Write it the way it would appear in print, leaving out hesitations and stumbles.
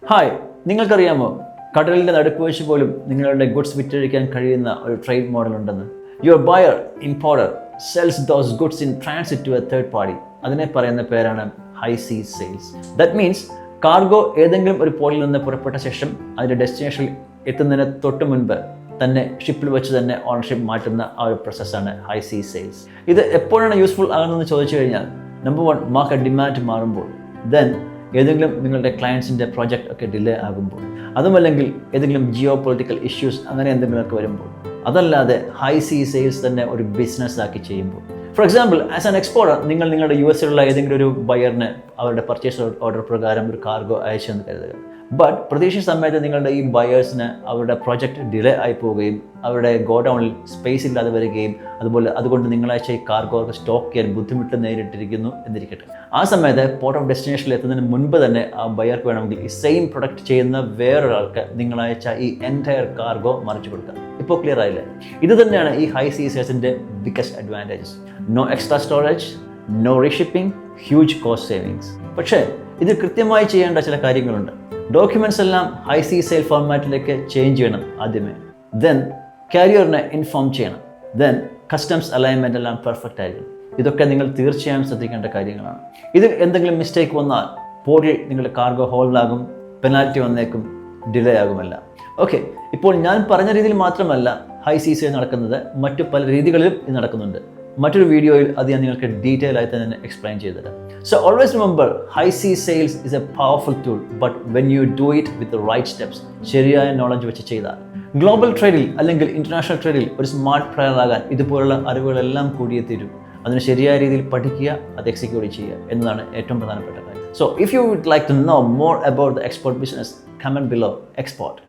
Hi, നിങ്ങൾക്കറിയാമോ കടലിൻ്റെ നടുക്ക് വെച്ച് പോലും നിങ്ങളുടെ ഗുഡ്സ് വിറ്റഴിക്കാൻ കഴിയുന്ന ഒരു ട്രേഡ് മോഡൽ ഉണ്ടെന്ന്. Your buyer importer sells those goods in transit to a third party. അതിനെ പറയുന്ന പേരാണ് high sea sales. That means cargo ഏതെങ്കിലും ഒരു പോർട്ടിൽ നിന്ന് പുറപ്പെട്ട ശേഷം അതിൻ്റെ ഡെസ്റ്റിനേഷനിൽ എത്തുന്നതിന് തൊട്ട് മുൻപ് തന്നെ ഷിപ്പിൽ വെച്ച് തന്നെ ഓണർഷിപ്പ് മാറ്റുന്ന ആ ഒരു പ്രോസസ്സാണ് ഹൈ സീ സെയിൽസ്. ഇത് എപ്പോഴാണ് യൂസ്ഫുൾ ആകുന്നതെന്ന് ചോദിച്ചു കഴിഞ്ഞാൽ, നമ്പർ 1, മാർക്കറ്റ് ഡിമാൻഡ് മാറുമ്പോൾ, ദെൻ ഏതെങ്കിലും നിങ്ങളുടെ ക്ലയൻസിൻ്റെ പ്രോജക്റ്റ് ഒക്കെ ഡിലേ ആകുമ്പോൾ, അതുമല്ലെങ്കിൽ ഏതെങ്കിലും ജിയോ പൊളിറ്റിക്കൽ ഇഷ്യൂസ് അങ്ങനെ എന്തെങ്കിലുമൊക്കെ വരുമ്പോൾ, അതല്ലാതെ ഹൈ സീ സെയിൽസ് തന്നെ ഒരു ബിസിനസ് ആക്കി ചെയ്യുമ്പോൾ. For example, as an exporter നിങ്ങൾ നിങ്ങളുടെ US-ലുള്ള ഏതെങ്കിലും ഒരു ബയറിന് അവരുടെ പർച്ചേസ് ഓർഡർ പ്രകാരം ഒരു കാർഗോ അയച്ചെന്ന് കരുതുക. ബട്ട് പ്രതീക്ഷിച്ച സമയത്ത് നിങ്ങളുടെ ഈ ബയേഴ്സിന് അവരുടെ പ്രൊജക്റ്റ് ഡിലേ ആയി പോവുകയും അവരുടെ ഗോഡൗണിൽ സ്പേസ് ഇല്ലാതെ വരികയും അതുകൊണ്ട് നിങ്ങളയച്ച ഈ കാർഗോ സ്റ്റോക്ക് ചെയ്യാൻ ബുദ്ധിമുട്ട് നേരിട്ടിരിക്കുന്നു എന്നിരിക്കട്ടെ. ആ സമയത്ത് പോർട്ട് ഓഫ് ഡെസ്റ്റിനേഷനിൽ എത്തുന്നതിന് മുൻപ് തന്നെ ആ ബയർക്ക് വേണമെങ്കിൽ ഈ സെയിം പ്രൊഡക്റ്റ് ചെയ്യുന്ന വേറൊരാൾക്ക് നിങ്ങളയച്ച ഈ എൻറ്റയർ കാർഗോ മറിച്ചു കൊടുക്കാം. ഇപ്പോൾ ക്ലിയർ ആയില്ലേ? ഇത് തന്നെയാണ് ഈ ഹൈ സീ സെയിൽസിൻ്റെ biggest advantages. No extra storage, no reshipping, huge cost savings. പക്ഷേ ഇത് കൃത്യമായി ചെയ്യേണ്ട ചില കാര്യങ്ങളുണ്ട്. ഡോക്യുമെൻറ്റ്സ് എല്ലാം ഹൈ സീ സെയിൽ ഫോർമാറ്റിലേക്ക് ചേഞ്ച് ചെയ്യണം ആദ്യമേ. ദെൻ കാരിയറിനെ ഇൻഫോം ചെയ്യണം. ദെൻ കസ്റ്റംസ് അലൈൻമെൻ്റ് എല്ലാം പെർഫെക്റ്റ് ആയിരിക്കും. ഇതൊക്കെ നിങ്ങൾ തീർച്ചയായും ശ്രദ്ധിക്കേണ്ട കാര്യങ്ങളാണ്. ഇതിൽ എന്തെങ്കിലും മിസ്റ്റേക്ക് വന്നാൽ പോർട്ടിൽ നിങ്ങളുടെ കാർഗോ ഹോൾഡാകും, പെനാൽറ്റി വന്നേക്കും, ഡിലേ ആകുമല്ല. ഓക്കെ, ഇപ്പോൾ ഞാൻ പറഞ്ഞ രീതിയിൽ മാത്രമല്ല ഹൈ സീ സെയിൽ നടക്കുന്നത്, മറ്റു പല രീതികളിലും ഇത് നടക്കുന്നുണ്ട്. മറ്റൊരു വീഡിയോയിൽ അത് ഞാൻ നിങ്ങൾക്ക് ഡീറ്റെയിൽ ആയി തന്നെ എക്സ്പ്ലെയിൻ ചെയ്തുതരാം. So always remember, high sea sales is a powerful tool, but when you do it with the right steps, ശരിയായ നോളജ് വെച്ച് ചെയ്താൽ. ഗ്ലോബൽ ട്രേഡിൽ അല്ലെങ്കിൽ ഇന്റർനാഷണൽ ട്രേഡിൽ ഒരു സ്മാർട്ട് പ്ലെയർ ആകാൻ ഇതുപോലുള്ള അറിവുകളെല്ലാം കൂടിയേ തീരും. അതിന് ശരിയായ രീതിയിൽ പഠിക്കുക, അത് എക്സിക്യൂട്ട് ചെയ്യുക എന്നതാണ് ഏറ്റവും പ്രധാനപ്പെട്ട കാര്യം. So if you would like to know more about the export business, comment below export.